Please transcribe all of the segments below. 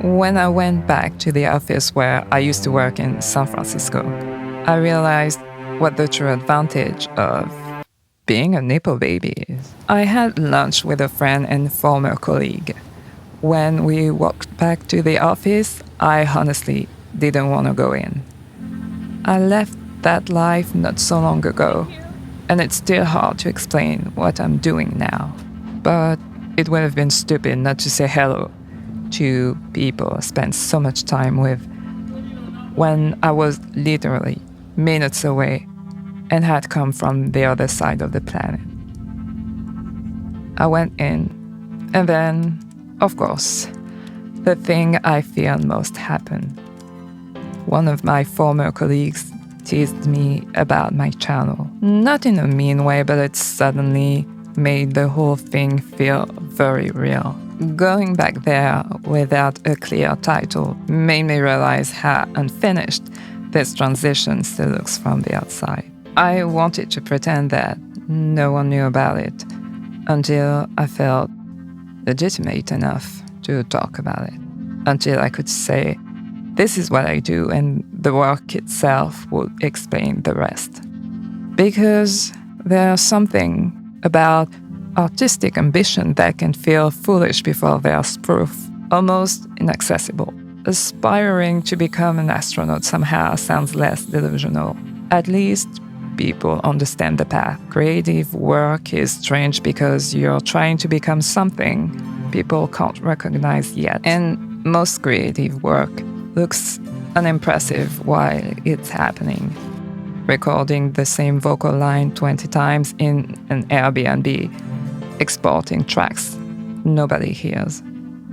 When I went back to the office where I used to work in San Francisco, I realized what the true advantage of being a Nepo baby is. I had lunch with a friend and former colleague. When we walked back to the office, I honestly didn't want to go in. I left that life not so long ago, and it's still hard to explain what I'm doing now. But it would have been stupid not to say hello to people I spent so much time with when I was literally minutes away and had come from the other side of the planet. I went in, and then, of course, the thing I feared most happened. One of my former colleagues teased me about my channel. Not in a mean way, but it suddenly made the whole thing feel very real. Going back there without a clear title made me realize how unfinished this transition still looks from the outside. I wanted to pretend that no one knew about it until I felt legitimate enough to talk about it. Until I could say, this is what I do, and the work itself would explain the rest. Because there's something about artistic ambition that can feel foolish before there's proof, almost inaccessible. Aspiring to become an astronaut somehow sounds less delusional. At least people understand the path. Creative work is strange because you're trying to become something people can't recognize yet. And most creative work looks unimpressive while it's happening. Recording the same vocal line 20 times in an Airbnb, exporting tracks nobody hears,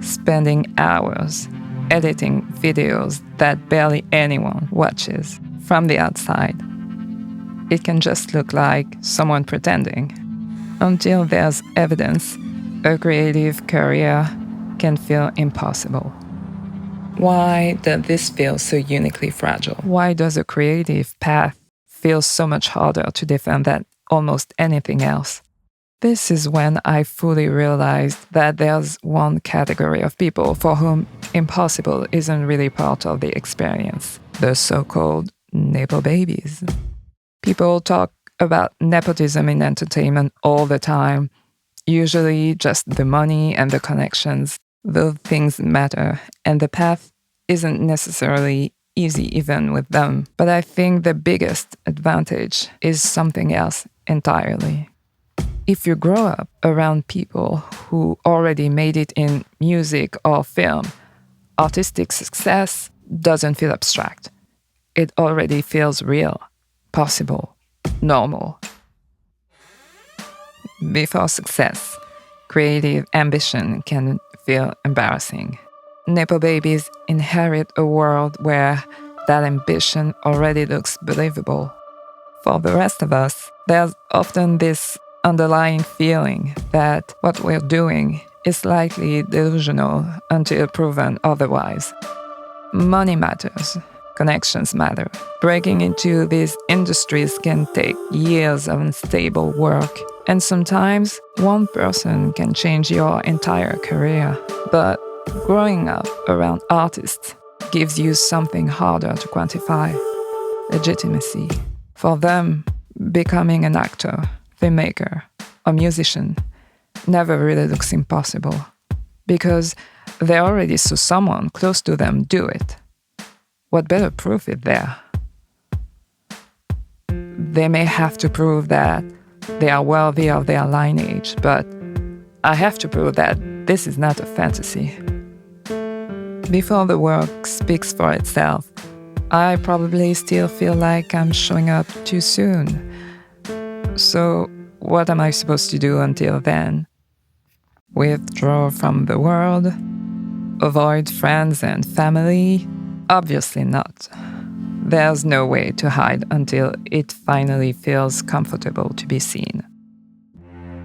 spending hours editing videos that barely anyone watches. From the outside, it can just look like someone pretending. Until there's evidence, a creative career can feel impossible. Why does this feel so uniquely fragile? Why does a creative path feel so much harder to defend than almost anything else? This is when I fully realized that there's one category of people for whom impossible isn't really part of the experience, the so-called Nepo babies. People talk about nepotism in entertainment all the time, usually just the money and the connections. Those things matter, and the path isn't necessarily easy even with them. But I think the biggest advantage is something else entirely. If you grow up around people who already made it in music or film, artistic success doesn't feel abstract. It already feels real, possible, normal. Before success, creative ambition can feel embarrassing. Nepo babies inherit a world where that ambition already looks believable. For the rest of us, there's often this underlying feeling that what we're doing is slightly delusional until proven otherwise. Money matters. Connections matter. Breaking into these industries can take years of unstable work, and sometimes one person can change your entire career. But growing up around artists gives you something harder to quantify: legitimacy. For them, becoming an actor, filmmaker, or musician never really looks impossible, because they already saw someone close to them do it. What better proof is there? They may have to prove that they are worthy of their lineage, but I have to prove that this is not a fantasy. Before the work speaks for itself, I probably still feel like I'm showing up too soon. So what am I supposed to do until then? Withdraw from the world? Avoid friends and family? Obviously not. There's no way to hide until it finally feels comfortable to be seen.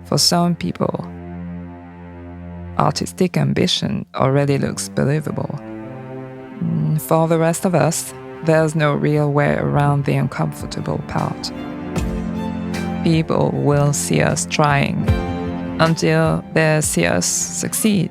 For some people, artistic ambition already looks believable. For the rest of us, there's no real way around the uncomfortable part. People will see us trying until they see us succeed.